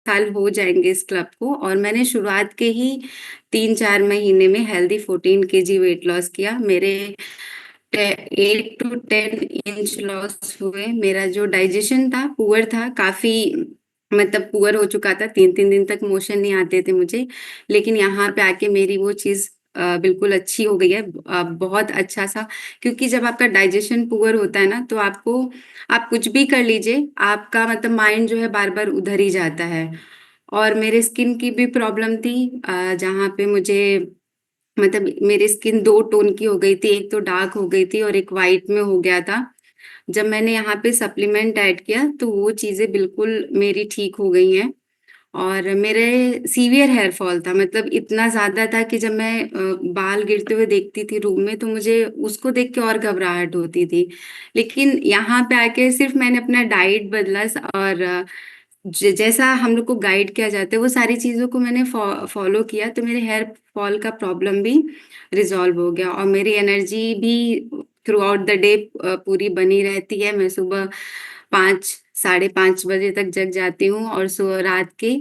साल हो जाएंगे इस क्लब को, और मैंने शुरुआत के ही 3-4 महीने में हेल्दी 14 kg वेट लॉस किया। मेरे 8 to 10 इंच लॉस हुए। मेरा जो डाइजेशन था पुअर था, काफी मतलब पुअर हो चुका था। 3-3 दिन तक मोशन नहीं आते थे मुझे, लेकिन यहाँ पे आके मेरी वो चीज बिल्कुल अच्छी हो गई है। बहुत अच्छा सा, क्योंकि जब आपका डाइजेशन पुअर होता है ना, तो आप कुछ भी कर लीजिए, आपका मतलब माइंड जो है बार बार उधर ही जाता है। और मेरे स्किन की भी प्रॉब्लम थी, जहाँ पे मुझे मतलब मेरी स्किन 2 टोन की हो गई थी, एक तो डार्क हो गई थी और एक वाइट में हो गया था। जब मैंने यहाँ पे सप्लीमेंट ऐड किया तो वो चीजें बिल्कुल मेरी ठीक हो गई हैं। और मेरे सीवियर हेयर फॉल था, मतलब इतना ज्यादा था कि जब मैं बाल गिरते हुए देखती थी रूम में, तो मुझे उसको देख के और घबराहट होती थी। लेकिन यहाँ पे आके सिर्फ मैंने अपना डाइट बदला, और जैसा हम लोग को गाइड किया जाता है वो सारी चीजों को मैंने फॉलो किया, तो मेरे हेयर फॉल का प्रॉब्लम भी रिजॉल्व हो गया। और मेरी एनर्जी भी थ्रू आउट द डे पूरी बनी रहती है। मैं सुबह 5, 5:30 बजे तक जग जाती हूँ, और रात के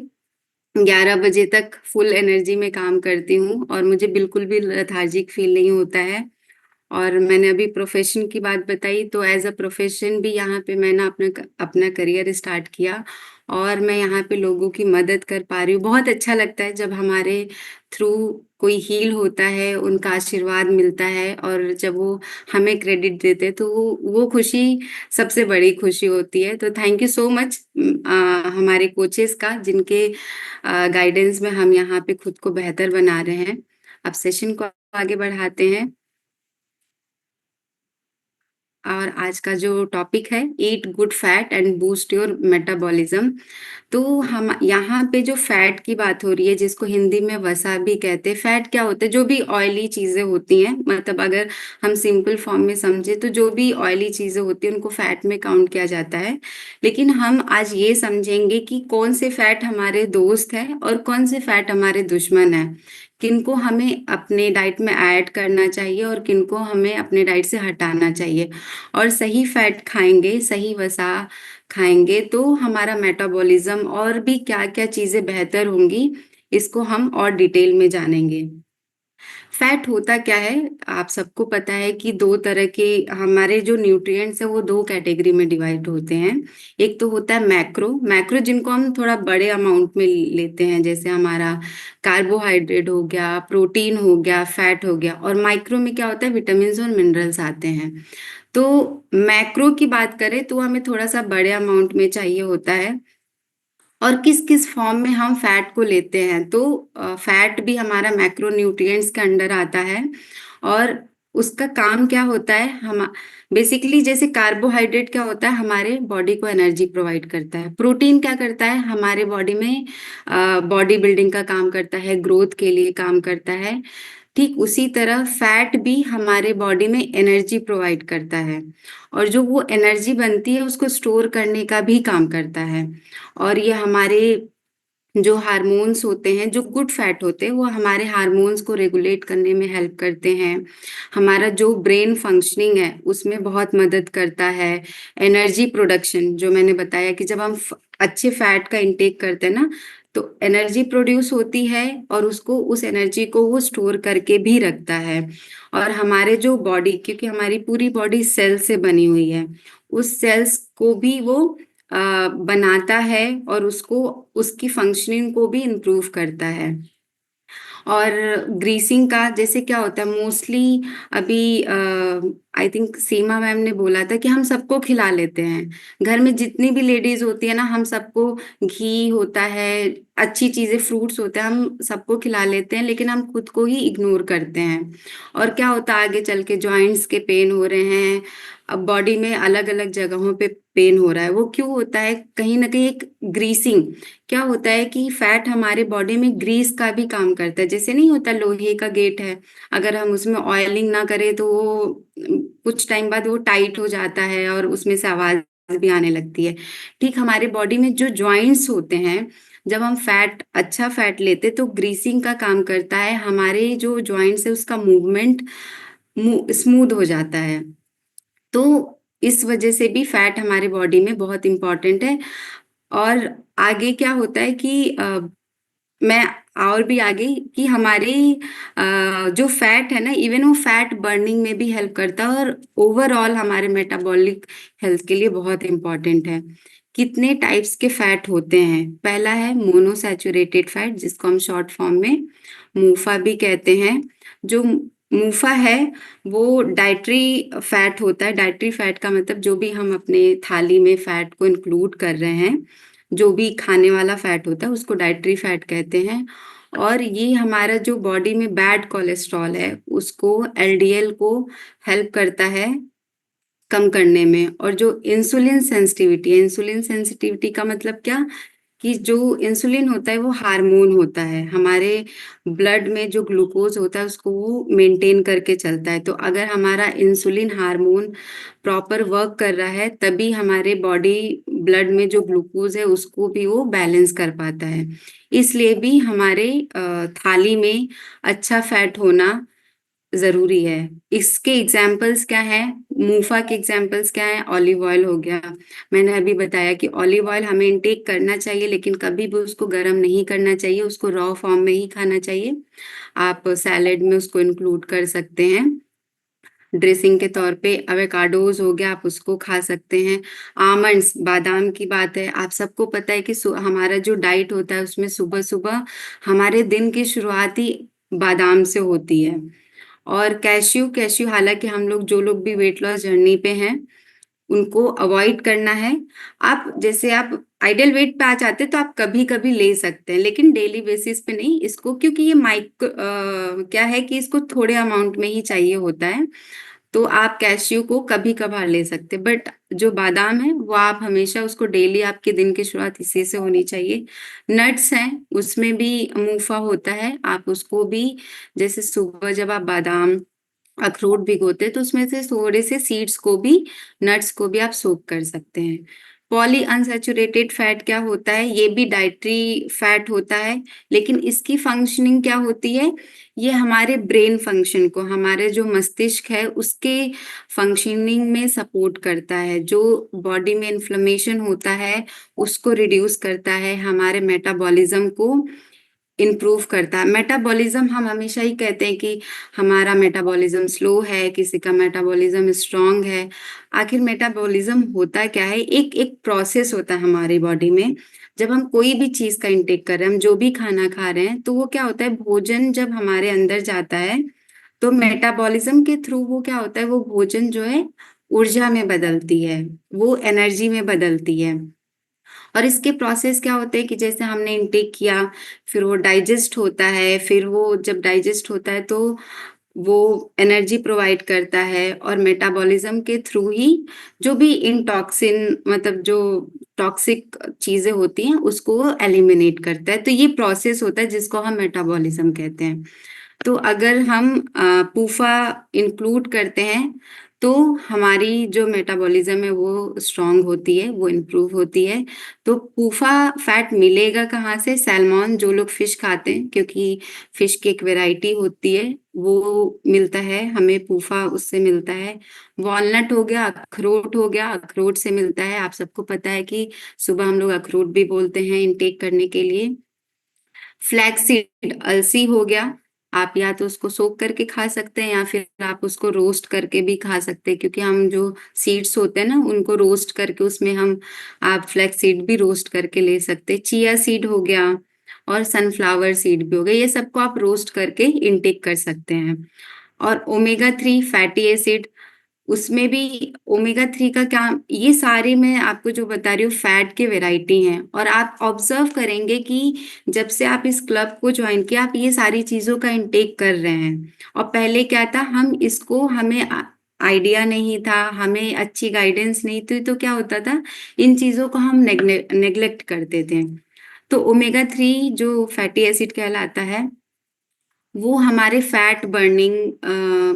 11 बजे तक फुल एनर्जी में काम करती हूँ, और मुझे बिल्कुल भी लेथार्जिक फील नहीं होता है। और मैंने अभी प्रोफेशन की बात बताई, तो एज अ प्रोफेशन भी यहाँ पे मैंने अपना अपना करियर स्टार्ट किया, और मैं यहाँ पे लोगों की मदद कर पा रही हूँ। बहुत अच्छा लगता है जब हमारे थ्रू कोई हील होता है, उनका आशीर्वाद मिलता है, और जब वो हमें क्रेडिट देते हैं, तो वो खुशी सबसे बड़ी खुशी होती है। तो थैंक यू सो मच हमारे कोचेस का, जिनके गाइडेंस में हम यहाँ पे खुद को बेहतर बना रहे हैं। अब सेशन को आगे बढ़ाते हैं, और आज का जो टॉपिक है, eat good fat and boost your metabolism. तो हम यहाँ पे जो फैट की बात हो रही है, जिसको हिंदी में वसा भी कहते हैं। फैट क्या होता है? जो भी ऑयली चीजें होती हैं, मतलब अगर हम सिंपल फॉर्म में समझे तो जो भी ऑयली चीजें होती हैं उनको फैट में काउंट किया जाता है। लेकिन हम आज ये समझेंगे कि कौन से फैट हमारे दोस्त है और कौन से फैट हमारे दुश्मन है, किनको हमें अपने डाइट में ऐड करना चाहिए और किनको हमें अपने डाइट से हटाना चाहिए। और सही फैट खाएंगे, सही वसा खाएंगे, तो हमारा मेटाबॉलिज्म और भी क्या क्या चीजें बेहतर होंगी, इसको हम और डिटेल में जानेंगे। फैट होता क्या है? आप सबको पता है कि दो तरह के हमारे जो न्यूट्रिएंट्स है वो दो कैटेगरी में डिवाइड होते हैं। एक तो होता है मैक्रो मैक्रो, जिनको हम थोड़ा बड़े अमाउंट में लेते हैं, जैसे हमारा कार्बोहाइड्रेट हो गया, प्रोटीन हो गया, फैट हो गया। और माइक्रो में क्या होता है? विटामिन और मिनरल्स आते हैं। तो मैक्रो की बात करें तो हमें थोड़ा सा बड़े अमाउंट में चाहिए होता है। और किस किस फॉर्म में हम फैट को लेते हैं, तो फैट भी हमारा मैक्रो न्यूट्रिएंट्स के अंडर आता है। और उसका काम क्या होता है? हम बेसिकली, जैसे कार्बोहाइड्रेट क्या होता है? हमारे बॉडी को एनर्जी प्रोवाइड करता है। प्रोटीन क्या करता है? हमारे बॉडी में बॉडी बिल्डिंग का काम करता है, ग्रोथ के लिए काम करता है। ठीक उसी तरह फैट भी हमारे बॉडी में एनर्जी प्रोवाइड करता है, और जो वो एनर्जी बनती है उसको स्टोर करने का भी काम करता है। और ये हमारे जो हार्मोन्स होते हैं, जो गुड फैट होते हैं, वो हमारे हार्मोन्स को रेगुलेट करने में हेल्प करते हैं। हमारा जो ब्रेन फंक्शनिंग है उसमें बहुत मदद करता है। एनर्जी प्रोडक्शन, जो मैंने बताया कि जब हम अच्छे फैट का इंटेक करते हैं ना, तो एनर्जी प्रोड्यूस होती है, और उसको उस एनर्जी को वो स्टोर करके भी रखता है। और हमारे जो बॉडी, क्योंकि हमारी पूरी बॉडी सेल से बनी हुई है, उस सेल्स को भी वो बनाता है, और उसको उसकी फंक्शनिंग को भी इम्प्रूव करता है। और ग्रीसिंग का जैसे क्या होता है मोस्टली, अभी आई थिंक सीमा मैम ने बोला था कि हम सबको खिला लेते हैं। घर में जितनी भी लेडीज होती है ना, हम सबको घी होता है, अच्छी चीजें, फ्रूट्स होते हैं, हम सबको खिला लेते हैं, लेकिन हम खुद को ही इग्नोर करते हैं। और क्या होता है? आगे चल के जॉइंट्स के पेन हो रहे हैं, अब बॉडी में अलग अलग जगहों पे पेन हो रहा है। वो क्यों होता है? कहीं ना कहीं एक ग्रीसिंग, क्या होता है कि फैट हमारे बॉडी में ग्रीस का भी काम करता है। जैसे नहीं होता, लोहे का गेट है, अगर हम उसमें ऑयलिंग ना करें तो वो कुछ टाइम बाद वो टाइट हो जाता है और उसमें से आवाज भी आने लगती है। ठीक हमारे बॉडी में जो जॉइंट्स होते हैं, जब हम फैट, अच्छा फैट लेते तो ग्रीसिंग का काम करता है, हमारे जो जॉइंट्स है उसका मूवमेंट स्मूथ हो जाता है। तो इस वजह से भी फैट हमारे बॉडी में बहुत इंपॉर्टेंट है। और आगे क्या होता है कि मैं और भी आगे कि हमारे जो फैट है ना, इवन वो फैट बर्निंग में भी हेल्प करता है और ओवरऑल हमारे मेटाबॉलिक हेल्थ के लिए बहुत इंपॉर्टेंट है। कितने टाइप्स के फैट होते हैं? पहला है मोनोसैचुरेटेड फैट, जिसको हम शॉर्ट फॉर्म में मूफा भी कहते हैं। जो मूफा है वो डाइटरी फैट होता है। डाइटरी फैट का मतलब जो भी हम अपने थाली में फैट को इंक्लूड कर रहे हैं, जो भी खाने वाला फैट होता है उसको डाइटरी फैट कहते हैं। और ये हमारा जो बॉडी में बैड कोलेस्ट्रॉल है उसको, एलडीएल को हेल्प करता है कम करने में। और जो इंसुलिन सेंसिटिविटी है, इंसुलिन सेंसिटिविटी का मतलब क्या, कि जो इंसुलिन होता है वो हार्मोन होता है हमारे ब्लड में। जो ग्लूकोज होता है उसको वो मेंटेन करके चलता है। तो अगर हमारा इंसुलिन हार्मोन प्रॉपर वर्क कर रहा है तभी हमारे बॉडी ब्लड में जो ग्लूकोज है उसको भी वो बैलेंस कर पाता है। इसलिए भी हमारे थाली में अच्छा फैट होना जरूरी है। इसके एग्जाम्पल्स क्या हैं? मूफा के एग्जाम्पल्स क्या हैं? ऑलिव ऑयल हो गया। मैंने अभी बताया कि ऑलिव ऑयल हमें इंटेक करना चाहिए, लेकिन कभी भी उसको गर्म नहीं करना चाहिए, उसको रॉ फॉर्म में ही खाना चाहिए। आप सैलेड में उसको इंक्लूड कर सकते हैं ड्रेसिंग के तौर पे। अवेकाडोज हो गया, आप उसको खा सकते हैं। आमंड्स, बादाम की बात है, आप सबको पता है कि हमारा जो डाइट होता है उसमें सुबह सुबह हमारे दिन की शुरुआत ही बादाम से होती है। और कैश्यू, कैश्यू हालांकि हम लोग जो लोग भी वेट लॉस जर्नी पे हैं उनको अवॉइड करना है। आप जैसे आप आइडियल वेट पे आ जाते तो आप कभी कभी ले सकते हैं, लेकिन डेली बेसिस पे नहीं इसको, क्योंकि ये क्या है कि इसको थोड़े अमाउंट में ही चाहिए होता है। तो आप कैश्यू को कभी कभार ले सकते हैं, बट जो बादाम है वो आप हमेशा उसको डेली, आपके दिन की शुरुआत इसी से होनी चाहिए। नट्स हैं, उसमें भी मूफा होता है, आप उसको भी जैसे सुबह जब आप बादाम अखरोट भिगोते हैं तो उसमें से थोड़े से सीड्स को भी, नट्स को भी आप सोक कर सकते हैं। पॉली अनसैचुरेटेड फैट क्या होता है? ये भी डाइटरी फैट होता है, लेकिन इसकी फंक्शनिंग क्या होती है? ये हमारे ब्रेन फंक्शन को, हमारे जो मस्तिष्क है उसके फंक्शनिंग में सपोर्ट करता है। जो बॉडी में इन्फ्लेमेशन होता है उसको रिड्यूस करता है, हमारे मेटाबॉलिज्म को इम्प्रूव करता है। मेटाबॉलिज्म हम हमेशा ही कहते हैं कि हमारा मेटाबॉलिज्म स्लो है, किसी का मेटाबॉलिज्म स्ट्रांग है। आखिर मेटाबॉलिज्म होता क्या है? एक एक प्रोसेस होता है हमारी बॉडी में। जब हम कोई भी चीज का इंटेक कर रहे हैं, हम जो भी खाना खा रहे हैं, तो वो क्या होता है, भोजन जब हमारे अंदर जाता है तो मेटाबॉलिज्म के थ्रू वो क्या होता है, वो भोजन जो है ऊर्जा में बदलती है, वो एनर्जी में बदलती है। और इसके प्रोसेस क्या होते हैं कि जैसे हमने इनटेक किया, फिर वो डाइजेस्ट होता है, फिर वो जब डाइजेस्ट होता है तो वो एनर्जी प्रोवाइड करता है, और मेटाबॉलिज्म के थ्रू ही जो भी इंटॉक्सिन, मतलब जो टॉक्सिक चीजें होती हैं उसको वो एलिमिनेट करता है। तो ये प्रोसेस होता है जिसको हम मेटाबॉलिज्म कहते हैं। तो अगर हम पूफा इंक्लूड करते हैं तो हमारी जो मेटाबॉलिज्म है वो स्ट्रांग होती है, वो इम्प्रूव होती है। तो पूफा फैट मिलेगा कहाँ से? सैल्मॉन, जो लोग फिश खाते हैं, क्योंकि फिश की एक वैरायटी होती है, वो मिलता है हमें, पूफा उससे मिलता है। वॉलनट हो गया, अखरोट हो गया, अखरोट से मिलता है। आप सबको पता है कि सुबह हम लोग अखरोट भी बोलते हैं इनटेक करने के लिए। फ्लैक्सीड, अलसी हो गया, आप या तो उसको सोक करके खा सकते हैं या फिर आप उसको रोस्ट करके भी खा सकते हैं, क्योंकि हम जो सीड्स होते हैं ना उनको रोस्ट करके उसमें हम, आप फ्लैक्सीड भी रोस्ट करके ले सकते हैं। चिया सीड हो गया और सनफ्लावर सीड भी हो गया, ये सबको आप रोस्ट करके इनटेक कर सकते हैं। और ओमेगा 3 फैटी एसिड, उसमें भी ओमेगा 3 का क्या, ये सारे मैं आपको जो बता रही हूँ फैट के वैरायटी हैं। और आप ऑब्जर्व करेंगे कि जब से आप इस क्लब को ज्वाइन किया आप ये सारी चीजों का इंटेक कर रहे हैं। और पहले क्या था, हम इसको, हमें आइडिया नहीं था, हमें अच्छी गाइडेंस नहीं थी, तो क्या होता था, इन चीजों को हम नेग्लेक्ट करते थे। तो ओमेगा 3 जो फैटी एसिड कहलाता है वो हमारे फैट बर्निंग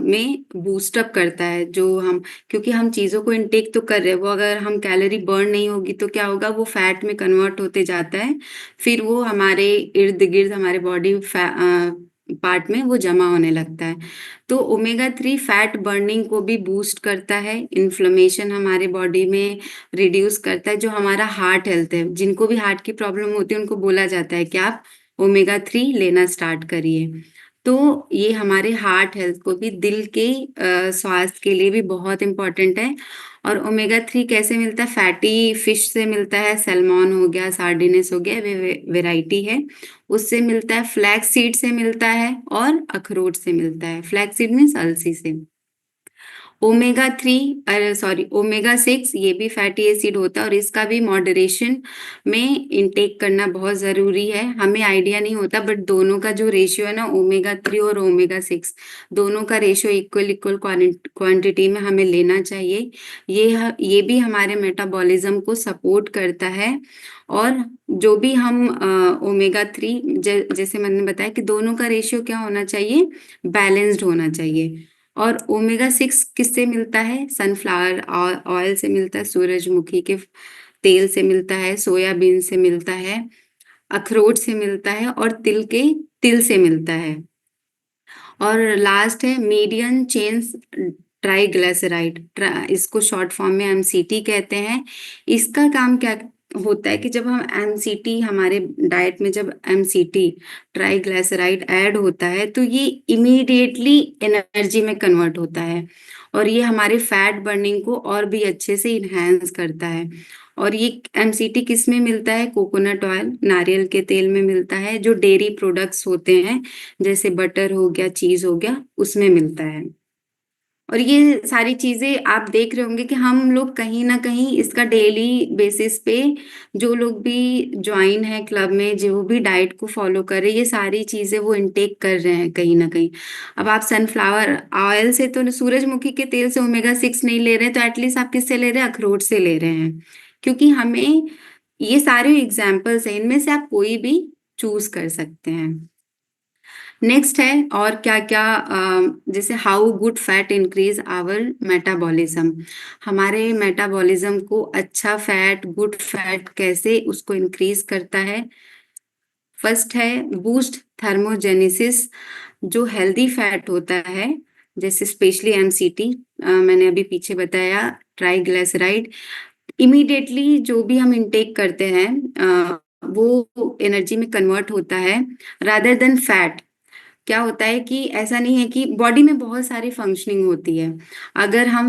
में बूस्ट अप करता है। जो हम, क्योंकि हम चीज़ों को इनटेक तो कर रहे हैं, वो अगर हम कैलोरी बर्न नहीं होगी तो क्या होगा, वो फैट में कन्वर्ट होते जाता है। फिर वो हमारे इर्द गिर्द हमारे बॉडी पार्ट में वो जमा होने लगता है। तो ओमेगा 3 फैट बर्निंग को भी बूस्ट करता है, इन्फ्लेमेशन हमारे बॉडी में रिड्यूस करता है। जो हमारा हार्ट हेल्थ है, जिनको भी हार्ट की प्रॉब्लम होती है उनको बोला जाता है कि आप ओमेगा 3 लेना स्टार्ट करिए। तो ये हमारे हार्ट हेल्थ को भी, दिल के स्वास्थ्य के लिए भी बहुत इम्पोर्टेंट है। और ओमेगा 3 कैसे मिलता है? फैटी फिश से मिलता है, सैल्मन हो गया, सार्डिनस हो गया, वेराइटी है, उससे मिलता है। फ्लैक्स सीड से मिलता है और अखरोट से मिलता है। फ्लैक्स सीड मीन्स अलसी से। ओमेगा 3, अरे सॉरी, ओमेगा 6 ये भी फैटी एसिड होता है और इसका भी मॉडरेशन में इंटेक करना बहुत ज़रूरी है। हमें आइडिया नहीं होता, बट दोनों का जो रेशियो है ना, ओमेगा 3 और ओमेगा 6 दोनों का रेशियो इक्वल इक्वल क्वांटिटी में हमें लेना चाहिए। ये भी हमारे मेटाबॉलिज्म को सपोर्ट करता है। और जो भी हम ओमेगा 3, जैसे मैंने बताया कि दोनों का रेशियो क्या होना चाहिए? बैलेंस्ड होना चाहिए। और ओमेगा 6 किससे मिलता है? सनफ्लावर ऑयल से मिलता है, सूरजमुखी के तेल से मिलता है, सोयाबीन से मिलता है, अखरोट से मिलता है और तिल से मिलता है। और लास्ट है मीडियम चेन्स ट्राइग्लिसराइड, इसको शॉर्ट फॉर्म में एमसीटी कहते हैं। इसका काम क्या होता है कि जब हम एमसीटी, हमारे डाइट में जब एमसीटी ट्राइग्लिसराइड ऐड होता है तो ये इमीडिएटली एनर्जी में कन्वर्ट होता है और ये हमारे फैट बर्निंग को और भी अच्छे से इन्हेंस करता है। और ये एमसीटी किस में मिलता है? कोकोनट ऑयल, नारियल के तेल में मिलता है। जो डेयरी प्रोडक्ट्स होते हैं जैसे बटर हो गया, चीज हो गया, उसमें मिलता है। और ये सारी चीजें आप देख रहे होंगे कि हम लोग कहीं ना कहीं इसका डेली बेसिस पे, जो लोग भी ज्वाइन है क्लब में, जो भी डाइट को फॉलो कर रहे हैं, ये सारी चीजें वो इनटेक कर रहे हैं कहीं ना कहीं। अब आप सनफ्लावर ऑयल से, तो सूरजमुखी के तेल से ओमेगा 6 नहीं ले रहे हैं, तो एटलीस्ट आप किससे ले रहे हैं? अखरोट से ले रहे हैं। क्योंकि हमें, ये सारे एग्जाम्पल्स हैं, इनमें से आप कोई भी चूज कर सकते हैं। नेक्स्ट है और क्या क्या, जैसे how good fat increase our metabolism. हमारे मेटाबॉलिज्म को अच्छा फैट, गुड फैट कैसे उसको इंक्रीज करता है? फर्स्ट है बूस्ट थर्मोजेनेसिस। जो हेल्दी फैट होता है, जैसे स्पेशली एमसीटी, मैंने अभी पीछे बताया, ट्राइग्लिसराइड, इमीडिएटली जो भी हम इनटेक करते हैं वो एनर्जी में कन्वर्ट होता है रादर देन फैट। क्या होता है कि ऐसा नहीं है कि बॉडी में बहुत सारी फंक्शनिंग होती है। अगर हम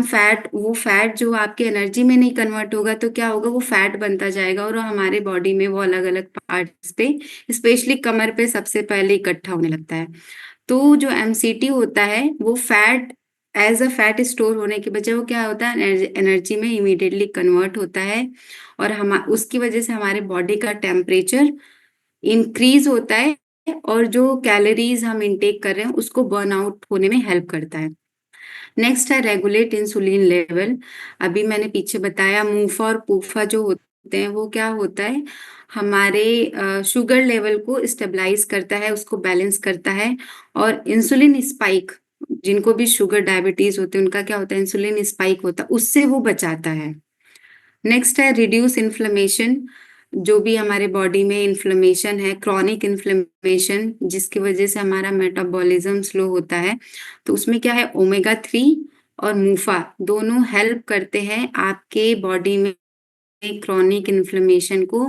वो फैट जो आपके एनर्जी में नहीं कन्वर्ट होगा तो क्या होगा? वो फैट बनता जाएगा और वो हमारे बॉडी में वो अलग अलग पार्ट्स पे, स्पेशली कमर पे सबसे पहले इकट्ठा होने लगता है। तो जो एमसीटी होता है वो fat, as a fat store होने के बजाय वो क्या होता है? एनर्जी में इमीडिएटली कन्वर्ट होता है और हम उसकी वजह से हमारे बॉडी का टेम्परेचर इंक्रीज होता है और जो कैलोरीज हम इंटेक कर रहे हैं उसको बर्न आउट होने में हेल्प करता है। नेक्स्ट है रेगुलेट इंसुलिन लेवल। अभी मैंने पीछे बताया, मूफा और पूफा जो होते हैं वो क्या होता है? हमारे शुगर लेवल को स्टेबलाइज करता है, उसको बैलेंस करता है। और इंसुलिन स्पाइक, जिनको भी शुगर डायबिटीज होते हैं उनका क्या होता है? इंसुलिन स्पाइक होता है, उससे वो बचाता है। नेक्स्ट है रिड्यूस इन्फ्लेमेशन। जो भी हमारे बॉडी में इन्फ्लेमेशन है, क्रॉनिक इन्फ्लेमेशन, जिसकी वजह से हमारा मेटाबॉलिज्म स्लो होता है, तो उसमें क्या है? ओमेगा 3 और मूफा दोनों हेल्प करते हैं आपके बॉडी में क्रॉनिक इन्फ्लेमेशन को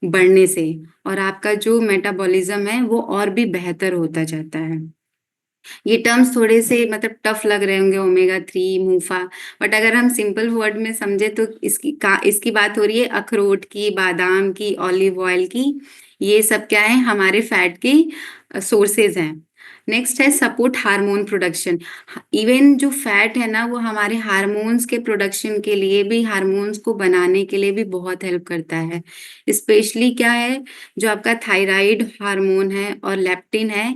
बढ़ने से, और आपका जो मेटाबॉलिज्म है वो और भी बेहतर होता जाता है। ये टर्म्स थोड़े से मतलब टफ लग रहे होंगे, ओमेगा 3, मूफा, बट अगर हम सिंपल वर्ड में समझे तो इसकी बात हो रही है अखरोट की, बादाम की, ऑलिव ऑयल की। ये सब क्या है? हमारे फैट के सोर्सेज हैं। नेक्स्ट है सपोर्ट हार्मोन प्रोडक्शन। इवन जो फैट है ना, वो हमारे हार्मोन्स के प्रोडक्शन के लिए भी, हार्मोन्स को बनाने के लिए भी बहुत हेल्प करता है। स्पेशली क्या है? जो आपका थायराइड हार्मोन है और लेप्टिन है,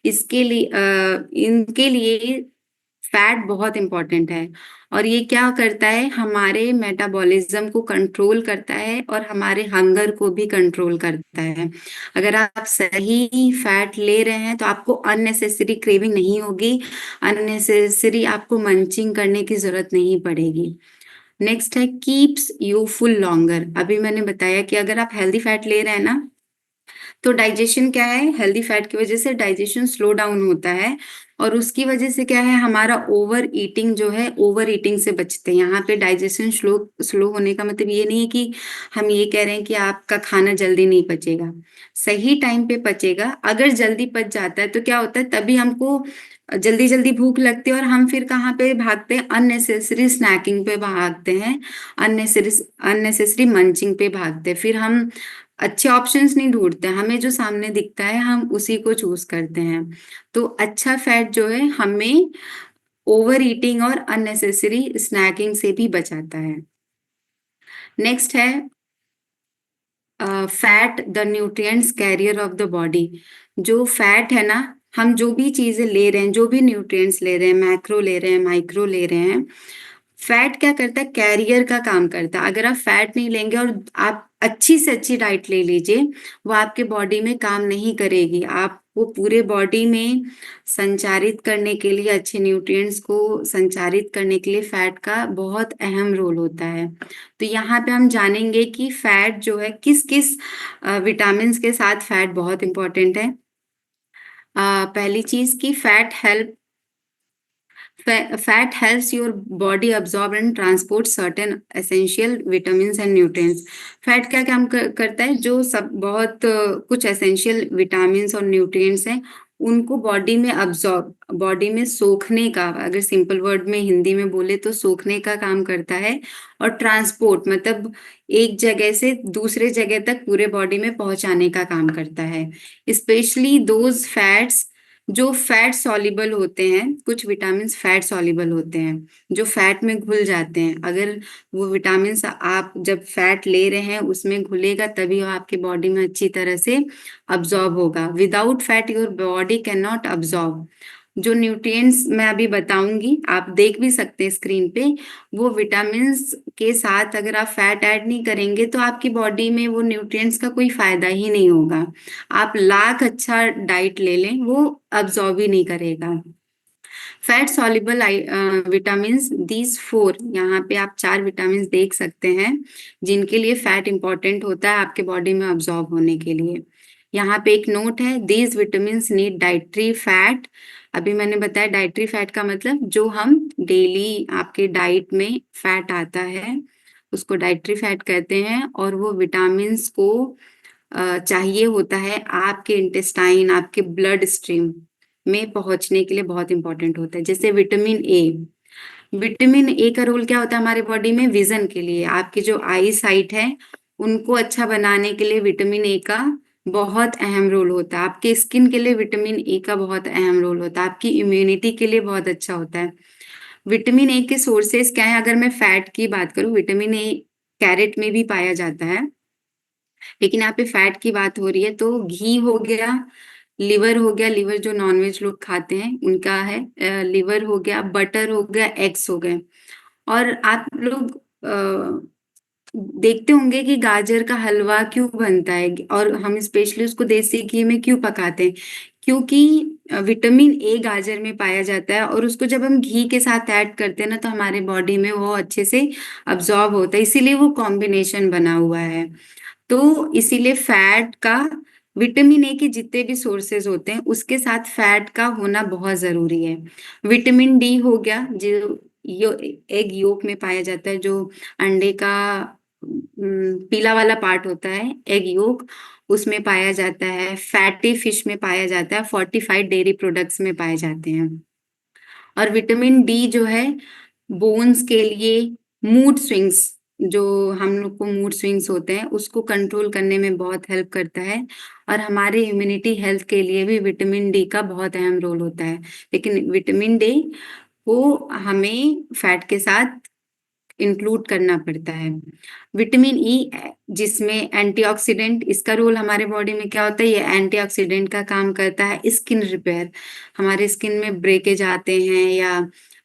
इनके लिए फैट बहुत इंपॉर्टेंट है। और ये क्या करता है? हमारे मेटाबॉलिज्म को कंट्रोल करता है और हमारे हंगर को भी कंट्रोल करता है। अगर आप सही फैट ले रहे हैं तो आपको अननेसेसरी क्रेविंग नहीं होगी, अननेसेसरी आपको मंचिंग करने की जरूरत नहीं पड़ेगी। नेक्स्ट है कीप्स यू फुल लॉन्गर। अभी मैंने बताया कि अगर आप हेल्दी फैट ले रहे हैं ना, तो डाइजेशन क्या है, हेल्दी फैट की वजह से डाइजेशन स्लो डाउन होता है, और उसकी वजह से क्या है, हमारा ओवर ईटिंग जो है, ओवर ईटिंग से बचते हैं। यहाँ पे डाइजेशन स्लो स्लो होने का मतलब ये नहीं है कि हम ये कह रहे हैं कि आपका खाना जल्दी नहीं पचेगा, सही टाइम पे पचेगा। अगर जल्दी पच जाता है तो क्या होता है, तभी हमको जल्दी जल्दी भूख लगती है, और हम फिर कहाँ पे भागते हैं, अननेसेसरी स्नैकिंग पे भागते हैं, अननेसेसरी अननेसेसरी मंचिंग पे भागते हैं। फिर हम अच्छे ऑप्शंस नहीं ढूंढते, हमें जो सामने दिखता है हम उसी को चूज करते हैं। तो अच्छा फैट जो है हमें ओवर ईटिंग और अननेसेसरी स्नैकिंग से भी बचाता है। नेक्स्ट है fat the nutrients carrier of the body. जो फैट है ना, हम जो भी चीजें ले रहे हैं, जो भी न्यूट्रिएंट्स ले रहे हैं, मैक्रो ले रहे हैं, माइक्रो ले रहे हैं, फैट क्या करता है, कैरियर का काम करता है। अगर आप फैट नहीं लेंगे और आप अच्छी से अच्छी डाइट ले लीजिए, वो आपके बॉडी में काम नहीं करेगी। आपको पूरे बॉडी में संचारित करने के लिए, अच्छे न्यूट्रिएंट्स को संचारित करने के लिए फैट का बहुत अहम रोल होता है। तो यहाँ पे हम जानेंगे कि फैट जो है किस किस विटामिन के साथ फैट बहुत इंपॉर्टेंट है। पहली चीज की fat helps your body absorb and transport certain essential vitamins and nutrients। Fat क्या काम करता है, जो सब बहुत कुछ एसेंशियल विटामिन्स और न्यूट्रिएंट्स हैं, उनको बॉडी में अब्सॉर्ब, बॉडी में सोखने का, अगर सिंपल वर्ड में हिंदी में बोले तो सोखने का काम करता है। और ट्रांसपोर्ट मतलब एक जगह से दूसरे जगह तक पूरे बॉडी में पहुंचाने का काम करता है। स्पेशली दोज फैट्स जो फैट सॉल्युबल होते हैं, कुछ विटामिन फैट सॉल्युबल होते हैं जो फैट में घुल जाते हैं। अगर वो विटामिन आप जब फैट ले रहे हैं उसमें घुलेगा, तभी वो आपके बॉडी में अच्छी तरह से अब्जॉर्ब होगा। Without fat your body can not absorb. जो न्यूट्रिएंट्स मैं अभी बताऊंगी, आप देख भी सकते हैं स्क्रीन पे, वो विटामिन्स के साथ अगर आप फैट ऐड नहीं करेंगे तो आपकी बॉडी में वो न्यूट्रिएंट्स का कोई फायदा ही नहीं होगा। आप लाख अच्छा डाइट ले लें, वो अब्जॉर्ब ही नहीं करेगा। Fat soluble vitamin, these four, यहाँ पे आप 4 विटामिन देख सकते हैं जिनके लिए फैट इंपॉर्टेंट होता है आपके बॉडी में अब्जॉर्ब होने के लिए। यहाँ पे एक नोट है, these vitamin need dietary fat. अभी मैंने बताया डाइटरी फैट का मतलब जो हम डेली आपके डाइट में फैट आता है उसको डाइटरी फैट कहते हैं, और वो विटामिन को चाहिए होता है आपके इंटेस्टाइन, आपके ब्लड स्ट्रीम में पहुंचने के लिए बहुत इंपॉर्टेंट होता है। जैसे विटामिन ए, विटामिन ए का रोल क्या होता है हमारे बॉडी में, विजन के लिए, आपकी जो आई साइट है उनको अच्छा बनाने के लिए विटामिन ए का बहुत अहम रोल होता है। आपके स्किन के लिए विटामिन ए का बहुत अहम रोल होता है, आपकी इम्यूनिटी के लिए बहुत अच्छा होता है। विटामिन ए के सोर्सेस क्या है, अगर मैं फैट की बात करूं, विटामिन ए कैरेट में भी पाया जाता है, लेकिन यहाँ पे फैट की बात हो रही है तो घी हो गया, लिवर हो गया, लिवर जो नॉनवेज लोग खाते हैं उनका है, लिवर हो गया, बटर हो गया, एग्स हो गए। और आप लोग देखते होंगे कि गाजर का हलवा क्यों बनता है, और हम स्पेशली उसको देसी घी में क्यों पकाते हैं, क्योंकि विटामिन ए गाजर में पाया जाता है, और उसको जब हम घी के साथ ऐड करते हैं ना तो हमारे बॉडी में वो अच्छे से अब्जॉर्ब होता है, इसीलिए वो कॉम्बिनेशन बना हुआ है। तो इसीलिए फैट का, विटामिन ए के जितने भी सोर्सेज होते हैं उसके साथ फैट का होना बहुत जरूरी है। विटामिन डी हो गया, जो एग योक में पाया जाता है, जो अंडे का पीला वाला पार्ट होता है, एग योक, उसमें पाया जाता है। फैटी फिश में पाया जाता है, फोर्टिफाइड डेयरी प्रोडक्ट्स में पाए जाते हैं। और विटामिन डी जो है बोन्स के लिए, मूड स्विंग्स, जो हम लोग को मूड स्विंग्स होते हैं उसको कंट्रोल करने में बहुत हेल्प करता है। और हमारे इम्यूनिटी हेल्थ के लिए भी विटामिन डी का बहुत अहम रोल होता है। लेकिन विटामिन डी को हमें फैट के साथ इंक्लूड करना पड़ता है। विटामिन ई, जिसमें एंटीऑक्सीडेंट, इसका रोल हमारे बॉडी में क्या होता है, ये एंटीऑक्सीडेंट का काम करता है। स्किन रिपेयर, हमारे स्किन में ब्रेकेज आते हैं या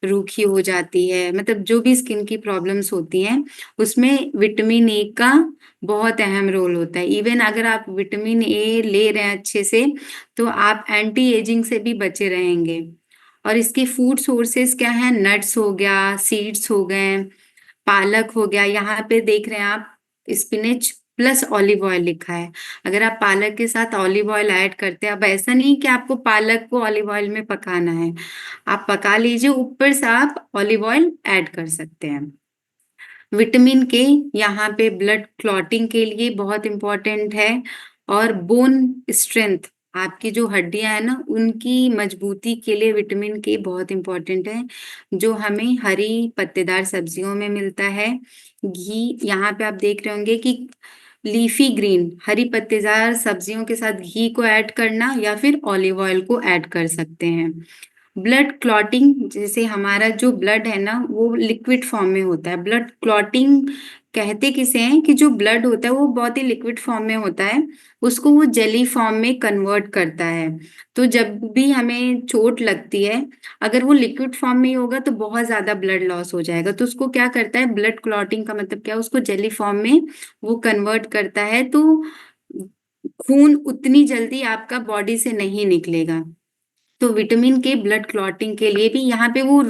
रूखी हो जाती है, मतलब जो भी स्किन की प्रॉब्लम्स होती हैं उसमें विटामिन ए का बहुत अहम रोल होता है। इवन अगर आप विटामिन ए ले रहे हैं अच्छे से तो आप एंटी एजिंग से भी बचे रहेंगे। और इसके फूड सोर्सेस क्या है, नट्स हो गया, सीड्स हो गए, पालक हो गया, यहाँ पे देख रहे हैं आप स्पिनच प्लस ऑलिव ऑयल लिखा है। अगर आप पालक के साथ ऑलिव ऑयल ऐड करते हैं, अब ऐसा नहीं कि आपको पालक को ऑलिव ऑयल में पकाना है, आप पका लीजिए, ऊपर से आप ऑलिव ऑयल ऐड कर सकते हैं। विटामिन के यहाँ पे ब्लड क्लॉटिंग के लिए बहुत इम्पोर्टेंट है, और बोन स्ट्रेंथ, आपकी जो हड्डियां है ना उनकी मजबूती के लिए विटामिन के बहुत इम्पोर्टेंट है, जो हमें हरी पत्तेदार सब्जियों में मिलता है। घी, यहाँ पे आप देख रहे होंगे कि लीफी ग्रीन हरी पत्तेदार सब्जियों के साथ घी को ऐड करना या फिर ऑलिव ऑयल को ऐड कर सकते हैं। ब्लड क्लॉटिंग, जैसे हमारा जो ब्लड है ना वो लिक्विड फॉर्म में होता है। ब्लड क्लॉटिंग कहते किसे हैं कि जो ब्लड होता है वो बहुत ही लिक्विड फॉर्म में होता है, उसको वो जेली फॉर्म में कन्वर्ट करता है। तो जब भी हमें चोट लगती है, अगर वो लिक्विड फॉर्म में ही होगा तो बहुत ज्यादा ब्लड लॉस हो जाएगा, तो उसको क्या करता है, ब्लड क्लॉटिंग का मतलब क्या है, उसको जेली फॉर्म में वो कन्वर्ट करता है, तो खून उतनी जल्दी आपका बॉडी से नहीं निकलेगा। तो विटामिन के ब्लड क्लॉटिंग के लिए भी, यहाँ पे वो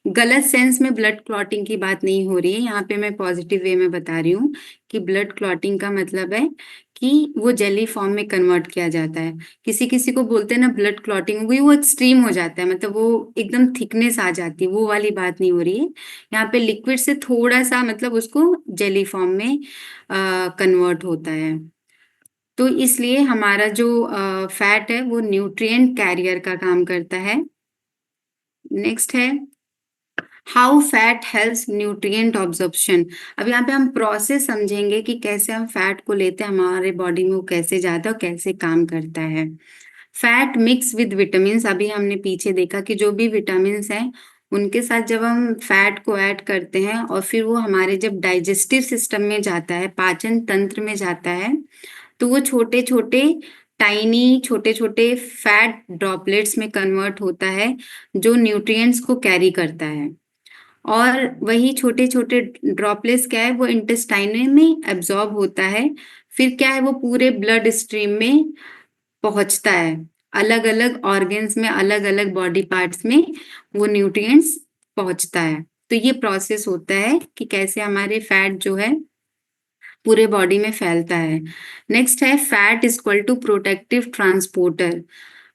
गलत सेंस में ब्लड क्लॉटिंग की बात नहीं हो रही है, यहाँ पे मैं पॉजिटिव वे में बता रही हूँ कि ब्लड क्लॉटिंग का मतलब है कि वो जेली फॉर्म में कन्वर्ट किया जाता है। किसी किसी को बोलते हैं ना ब्लड क्लॉटिंग हो गई, वो एक्सट्रीम हो जाता है, मतलब वो एकदम थिकनेस आ जाती है, वो वाली बात नहीं हो रही है। यहाँ पे लिक्विड से थोड़ा सा मतलब उसको जेली फॉर्म में कन्वर्ट होता है। तो इसलिए हमारा जो फैट है वो न्यूट्रिएंट कैरियर का काम करता है। नेक्स्ट है how fat helps nutrient absorption. अब यहाँ पे हम प्रोसेस समझेंगे कि कैसे हम फैट को लेते हैं, हमारे बॉडी में वो कैसे जाता है और कैसे काम करता है। फैट मिक्स विद विटामिन, अभी हमने पीछे देखा कि जो भी विटामिन हैं उनके साथ जब हम फैट को ऐड करते हैं और फिर वो हमारे जब डाइजेस्टिव सिस्टम में जाता है, पाचन तंत्र में जाता है, तो वो छोटे छोटे टाइनी छोटे छोटे फैट ड्रॉपलेट्स में कन्वर्ट होता है, जो न्यूट्रिएंट्स को कैरी करता है। और वही छोटे छोटे ड्रॉपलेट्स क्या है, वो इंटेस्टाइन में एब्जॉर्ब होता है, फिर क्या है वो पूरे ब्लड स्ट्रीम में पहुंचता है, अलग अलग ऑर्गन्स में, अलग अलग बॉडी पार्ट्स में वो न्यूट्रिएंट्स पहुंचता है। तो ये प्रोसेस होता है कि कैसे हमारे फैट जो है पूरे बॉडी में फैलता है। नेक्स्ट है fat is equal to protective transporter.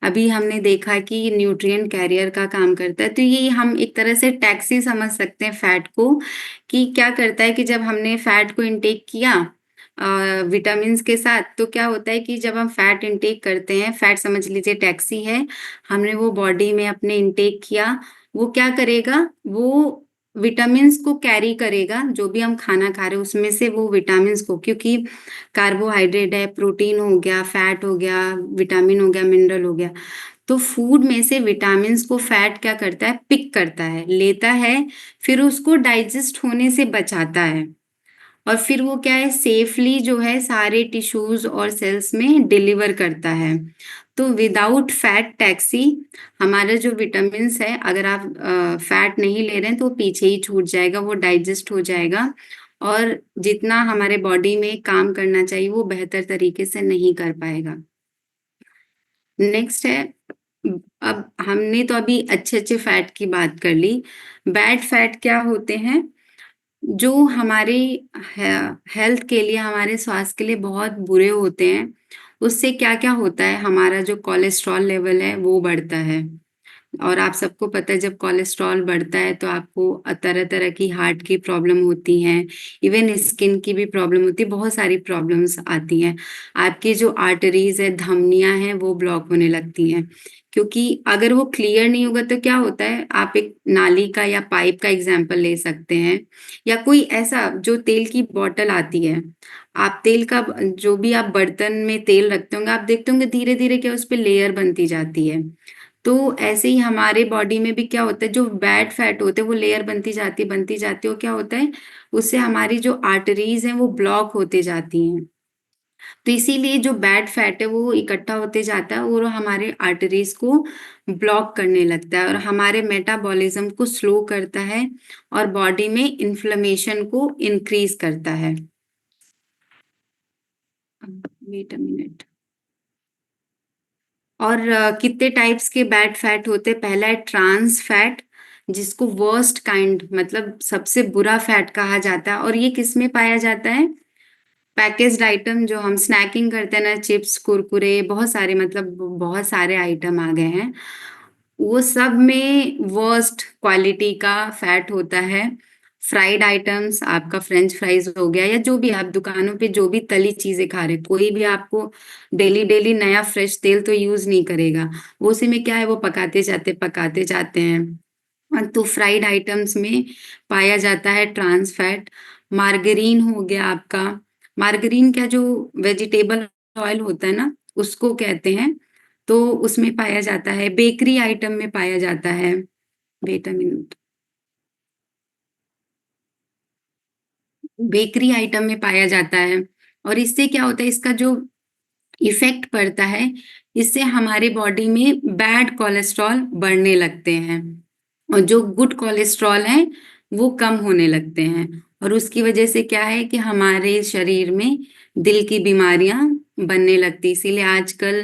अभी हमने देखा कि न्यूट्रिएंट कैरियर का काम करता है, तो ये हम एक तरह से टैक्सी समझ सकते हैं फैट को, कि क्या करता है कि जब हमने फैट को इनटेक किया विटामिन के साथ, तो क्या होता है कि जब हम फैट इनटेक करते हैं, फैट समझ लीजिए टैक्सी है, हमने वो बॉडी में अपने इनटेक किया, वो क्या करेगा, वो विटामिन्स को कैरी करेगा, जो भी हम खाना खा रहे हैं उसमें से वो विटामिन्स को, क्योंकि कार्बोहाइड्रेट है, प्रोटीन हो गया, फैट हो गया, विटामिन हो गया, मिनरल हो गया, तो फूड में से विटामिन्स को फैट क्या करता है, पिक करता है, लेता है, फिर उसको डाइजेस्ट होने से बचाता है, और फिर वो क्या है सेफली जो है सारे टिश्यूज और सेल्स में डिलीवर करता है। तो विदाउट फैट टैक्सी, हमारा जो विटामिन्स है, अगर आप फैट नहीं ले रहे हैं तो वो पीछे ही छूट जाएगा, वो डाइजेस्ट हो जाएगा, और जितना हमारे बॉडी में काम करना चाहिए वो बेहतर तरीके से नहीं कर पाएगा। नेक्स्ट है, अब हमने तो अभी अच्छे अच्छे फैट की बात कर ली। बैड फैट क्या होते हैं, जो हमारी हेल्थ के लिए, हमारे स्वास्थ्य के लिए बहुत बुरे होते हैं। उससे क्या क्या होता है, हमारा जो कोलेस्ट्रॉल लेवल है वो बढ़ता है, और आप सबको पता है जब कोलेस्ट्रॉल बढ़ता है तो आपको तरह तरह की हार्ट की प्रॉब्लम होती हैं, इवन स्किन की भी प्रॉब्लम होती है, बहुत सारी प्रॉब्लम्स आती हैं। आपकी जो आर्टरीज है, धमनियां हैं, वो ब्लॉक होने लगती हैं, क्योंकि अगर वो क्लियर नहीं होगा तो क्या होता है, आप एक नाली का या पाइप का एग्जाम्पल ले सकते हैं, या कोई ऐसा जो तेल की बॉटल आती है, आप तेल का जो भी आप बर्तन में तेल रखते होंगे, आप देखते होंगे धीरे धीरे क्या उस पर लेयर बनती जाती है। तो ऐसे ही हमारे बॉडी में भी क्या होता है, जो बैड फैट होते हैं वो लेयर बनती जाती है, और क्या होता है उससे हमारी जो आर्टरीज हैं वो ब्लॉक होते जाती हैं। तो इसीलिए जो बैड फैट है वो इकट्ठा होते जाता है और हमारे आर्टरीज को ब्लॉक करने लगता है, और हमारे मेटाबॉलिज्म को स्लो करता है, और बॉडी में इन्फ्लेमेशन को इंक्रीज करता है। Wait a minute. और कितने टाइप्स के बैड फैट होते हैं, पहला है ट्रांस फैट, जिसको वर्स्ट काइंड मतलब सबसे बुरा फैट कहा जाता है, और ये किस में पाया जाता है, पैकेज्ड आइटम जो हम स्नैकिंग करते हैं ना, चिप्स, कुरकुरे, बहुत सारे मतलब बहुत सारे आइटम आ गए हैं। वो सब में वर्स्ट क्वालिटी का फैट होता है। फ्राइड आइटम्स, आपका फ्रेंच फ्राइज हो गया या जो भी आप दुकानों पे जो भी तली चीजें खा रहे, कोई भी आपको डेली डेली नया फ्रेश तेल तो यूज नहीं करेगा। वो उसी में क्या है, वो पकाते जाते हैं। तो फ्राइड आइटम्स में पाया जाता है ट्रांस फैट। मार्गरीन हो गया आपका। मार्गरीन क्या, जो वेजिटेबल ऑयल होता है ना, उसको कहते हैं। तो उसमें पाया जाता है, बेकरी आइटम में पाया जाता है। Wait a minute. Bakery item में पाया जाता है। और इससे क्या होता है, इसका जो इफेक्ट पड़ता है, इससे हमारे बॉडी में बैड कोलेस्ट्रॉल बढ़ने लगते हैं और जो गुड कोलेस्ट्रॉल है वो कम होने लगते हैं। और उसकी वजह से क्या है कि हमारे शरीर में दिल की बीमारियां बनने लगती, इसीलिए आजकल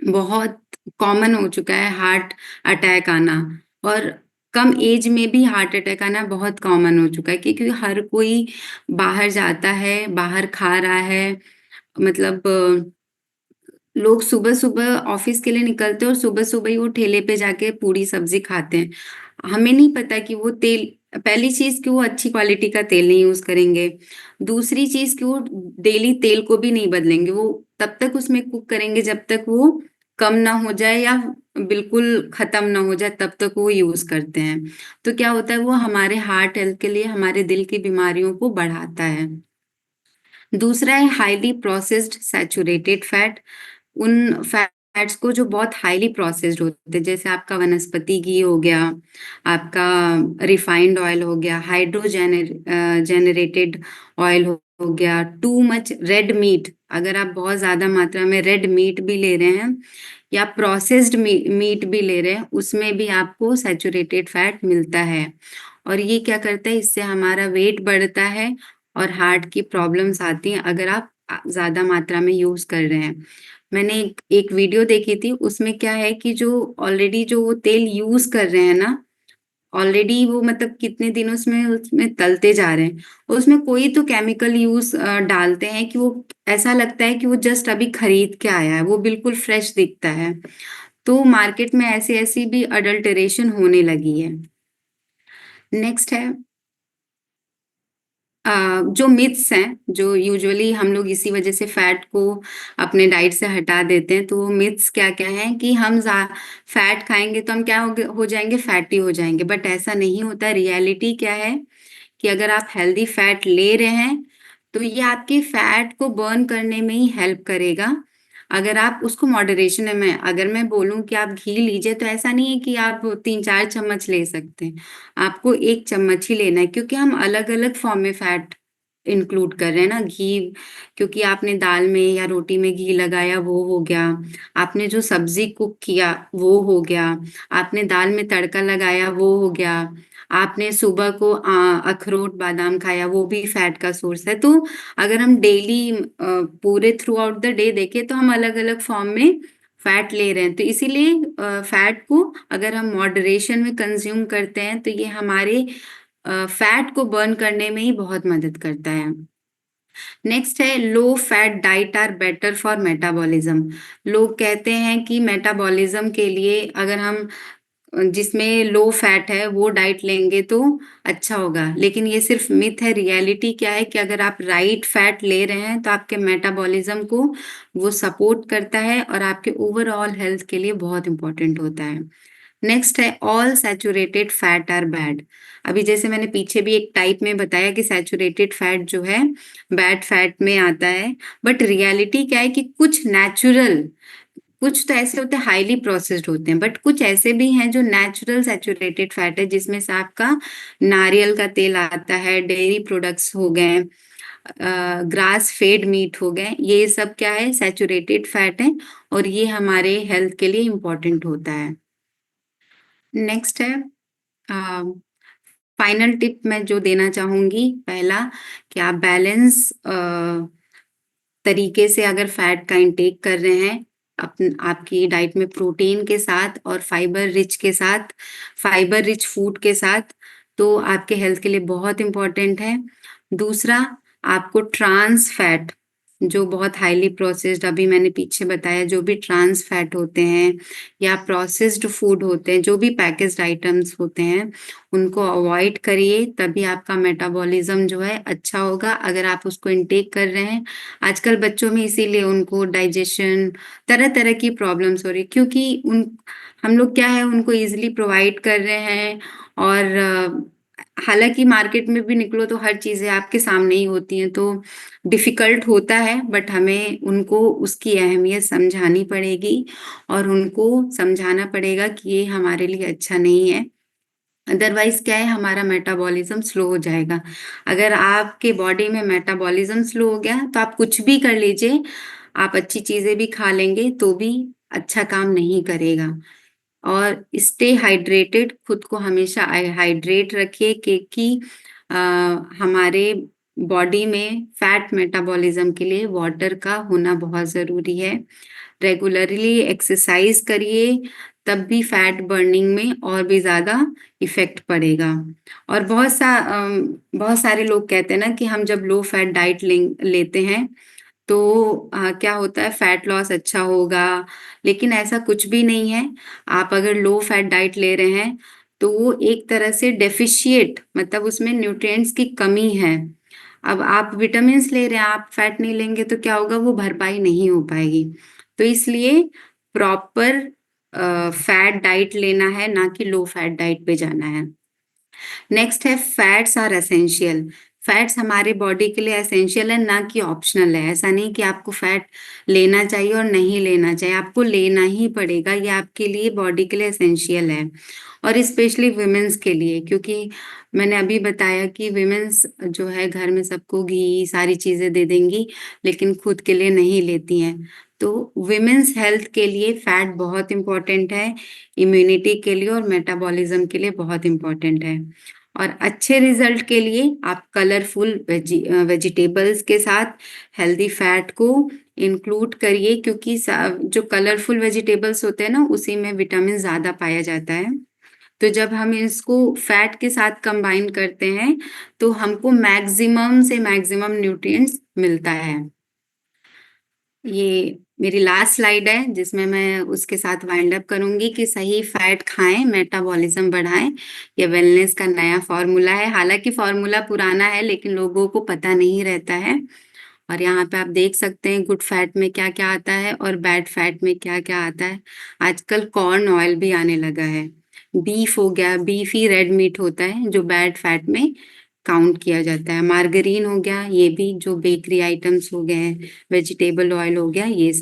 बहुत कॉमन हो चुका है हार्ट अटैक आना। और कम एज में भी हार्ट अटैक आना बहुत कॉमन हो चुका है, क्योंकि हर कोई बाहर जाता है, बाहर खा रहा है। मतलब लोग सुबह-सुबह ऑफिस के लिए निकलते हैं और सुबह-सुबह ही वो ठेले पे जाके पूड़ी सब्जी खाते हैं। हमें नहीं पता कि वो तेल, पहली चीज़ कि वो अच्छी क्वालिटी का तेल नहीं यूज़ करेंगे। दूसरी चीज़ कि वो डेली तेल को भी नहीं बदलेंगे। वो तब तक उसमें कुक करेंगे जब तक वो कम ना हो जाए या बिल्कुल खत्म ना हो जाए, तब तक वो यूज़ करते हैं। तो क्या होता है, वो हमारे हार्ट हेल्थ के लिए, हमारे दिल की बीमारियों को बढ़ाता है। दूसरा है हाइली प्रोसेस्ड सैचुरेटेड फैट। उन फैट्स को जो बहुत हाईली प्रोसेस्ड होते हैं, जैसे आपका वनस्पति घी हो गया, आपका रिफाइंड ऑयल हो गया, जेनरेटेड ऑयल हो गया, टू मच रेड मीट, अगर आप बहुत ज़्यादा मात्रा में रेड मीट भी ले रहे हैं या प्रोसेस्ड मीट भी ले रहे हैं, उसमें भी आपको सैचुरेटेड फैट मिलता है। और ये क्या करता है, इससे हमारा वेट बढ़ता है और हार्ट की प्रॉब्लम्स आती हैं अगर आप ज़्यादा मात्रा में यूज़ कर रहे हैं। मैंने एक वीडियो देखी थी, उसमें क्या है कि जो ऑलरेडी जो वो तेल यूज़ कर रहे हैं ना, ऑलरेडी वो मतलब कितने दिनों उसमें उसमें तलते जा रहे हैं। और उसमें कोई तो केमिकल डालते हैं कि वो ऐसा लगता है कि वो जस्ट अभी खरीद के आया है, वो बिल्कुल फ्रेश दिखता है। तो मार्केट में ऐसी-ऐसी भी अडल्टरेशन होने लगी है। नेक्स्ट है जो मिथ्स हैं, जो यूजुअली हम लोग इसी वजह से फैट को अपने डाइट से हटा देते हैं, तो वो मिथ्स क्या-क्या हैं कि हम फैट खाएँगे तो हम क्या हो जाएँगे, फैटी हो जाएँगे, बट ऐसा नहीं होता। रियलिटी क्या है कि अगर आप हेल्दी फैट ले रहे हैं, तो ये आपके फैट को बर्न करने में ही हेल्प करेगा। अगर आप उसको मॉडरेशन में, अगर मैं बोलूँ कि आप घी लीजिए, तो ऐसा नहीं है कि आप 3-4 चम्मच ले सकते हैं। आपको 1 चम्मच ही लेना है, क्योंकि हम अलग-अलग फॉर्म में फैट इंक्लूड कर रहे हैं ना। घी, क्योंकि आपने दाल में या रोटी में घी लगाया, वो हो गया। आपने जो सब्ज़ी कुक किया, वो हो गया। आपने दाल में तड़का लगाया, वो हो गया। आपने सुबह को अखरोट, बादाम खाया, वो भी फैट का सोर्स है। तो अगर हम डेली पूरे थ्रू आउट द डे देखें, तो हम अलग-अलग फॉर्म में फैट ले रहे हैं। तो इसीलिए फैट को अगर हम मॉडरेशन में कंज़्यूम करते हैं, तो ये हमारे फैट को बर्न करने में ही बहुत मदद करता है। नेक्स्ट है low fat diet are better for metabolism. लोग कहते हैं कि मेटाबॉलिज्म के लिए अगर हम जिसमें लो फैट है वो डाइट लेंगे तो अच्छा होगा, लेकिन ये सिर्फ मिथ है। रियलिटी क्या है कि अगर आप राइट फैट ले रहे हैं तो आपके मेटाबॉलिज्म को वो सपोर्ट करता है और आपके ओवरऑल हेल्थ के लिए बहुत इंपॉर्टेंट होता है। नेक्स्ट है all saturated fat are bad. अभी जैसे मैंने पीछे भी एक टाइप में बताया कि सैचुरेटेड फैट जो है बैड फैट में आता है, बट रियलिटी क्या है कि कुछ तो ऐसे होते हैं हाईली प्रोसेस्ड होते हैं, बट कुछ ऐसे भी हैं जो नेचुरल सैचुरेटेड फैट है, जिसमें से आपका नारियल का तेल आता है, डेयरी प्रोडक्ट्स हो गए, ग्रास फेड मीट हो गए, ये सब क्या है, सैचुरेटेड फैट है और ये हमारे हेल्थ के लिए इम्पोर्टेंट होता है। नेक्स्ट है फाइनल टिप मैं जो देना चाहूँगी, पहला कि आप बैलेंस तरीके से अगर फैट का इंटेक कर रहे हैं, आपकी डाइट में प्रोटीन के साथ और फाइबर रिच फूड के साथ, तो आपके हेल्थ के लिए बहुत इम्पोर्टेंट है। दूसरा, आपको ट्रांस फैट जो बहुत हाइली प्रोसेस्ड अभी मैंने पीछे बताया जो भी ट्रांस फैट होते हैं या प्रोसेस्ड फूड होते हैं, जो भी पैकेज्ड आइटम्स होते हैं, उनको अवॉइड करिए तभी आपका मेटाबॉलिज़्म जो है अच्छा होगा अगर आप उसको इनटेक कर रहे हैं। आजकल बच्चों में इसीलिए उनको डाइजेशन तरह-तरह की प्रॉब्लम्स हो रही है क्योंकि उन हम लोग क्या है उनको ईज़िली प्रोवाइड कर रहे हैं और हालाँकि मार्केट में भी निकलो तो हर चीज़ें आपके सामने ही होती हैं, तो डिफ़िकल्ट होता है बट हमें उनको उसकी अहमियत समझानी पड़ेगी और उनको समझाना पड़ेगा कि ये हमारे लिए अच्छा नहीं है। अदरवाइज़ क्या है हमारा मेटाबॉलिज़्म स्लो हो जाएगा। अगर आपके बॉडी में मेटाबॉलिज़्म स्लो हो गया तो आप कुछ भी कर लीजिए, आप अच्छी चीज़ें भी खा लेंगे तो भी अच्छा काम नहीं करेगा। और स्टे हाइड्रेटेड खुद को हमेशा हाइड्रेट रखिए क्योंकि अ, हमारे बॉडी में फैट मेटाबॉलिज्म के लिए वाटर का होना बहुत ज़रूरी है। रेगुलरली एक्सरसाइज करिए तब भी फैट बर्निंग में और भी ज़्यादा इफ़ेक्ट पड़ेगा। और बहुत सारे लोग कहते हैं ना कि हम जब लो फैट डाइट लेते हैं तो क्या होता है फैट लॉस अच्छा होगा, लेकिन ऐसा कुछ भी नहीं है। आप अगर लो फैट डाइट ले रहे हैं, तो वो एक तरह से डेफ़िशिएट मतलब उसमें न्यूट्रिएंट्स की कमी है। अब आप विटामिन्स ले रहे हैं, आप फैट नहीं लेंगे तो क्या होगा वो भरपाई नहीं हो पाएगी। तो इसलिए प्रॉपर फैट डाइट लेना है, ना कि लो फैट डाइट पे जाना है। नेक्स्ट है फैट्स आर एसेंशियल। फैट्स हमारे बॉडी के लिए एसेंशियल है ना कि ऑप्शनल है। ऐसा नहीं कि आपको फैट लेना चाहिए और नहीं लेना चाहिए, आपको लेना ही पड़ेगा। ये आपके लिए बॉडी के लिए एसेंशियल है और स्पेशली वुमेन्स के लिए क्योंकि मैंने अभी बताया कि वुमेन्स जो है घर में सबको घी सारी चीज़ें दे देंगी, लेकिन खुद के लिए नहीं लेती हैं। तो वुमेन्स हेल्थ के लिए फैट बहुत इम्पोर्टेंट है, इम्यूनिटी के लिए और मेटाबॉलिज़्म के लिए बहुत इम्पोर्टेंट है। और अच्छे रिज़ल्ट के लिए आप कलरफुल वेजिटेबल्स के साथ हेल्दी फैट को इंक्लूड करिए क्योंकि जो कलरफुल वेजिटेबल्स होते हैं ना, उसी में विटामिन ज़्यादा पाया जाता है। तो जब हम इसको फैट के साथ कंबाइन करते हैं, तो हमको मैक्सिमम से मैक्सिमम न्यूट्रिएंट्स मिलता है। ये मेरी लास्ट स्लाइड है जिसमें मैं उसके साथ वाइंड अप करूँगी कि सही फैट खाएँ, मेटाबॉलिज़्म बढ़ाएँ। ये वेलनेस का नया फ़ॉर्मूला है। हालाँकि फ़ॉर्मूला पुराना है लेकिन लोगों को पता नहीं रहता है। और यहाँ पे आप देख सकते हैं गुड फैट में क्या-क्या आता है और बैड फैट में क्या-क्या आता है। आजकल कॉर्न ऑयल भी आने लगा है। बीफ हो गया, बीफ ही रेड मीट होता है जो बैड फैट में काउंट किया जाता है। मार्गरीन हो गया, ये भी जो बेकरी आइटम्स हो गए हैं, वेजिटेबल ऑयल हो गया, ये सब।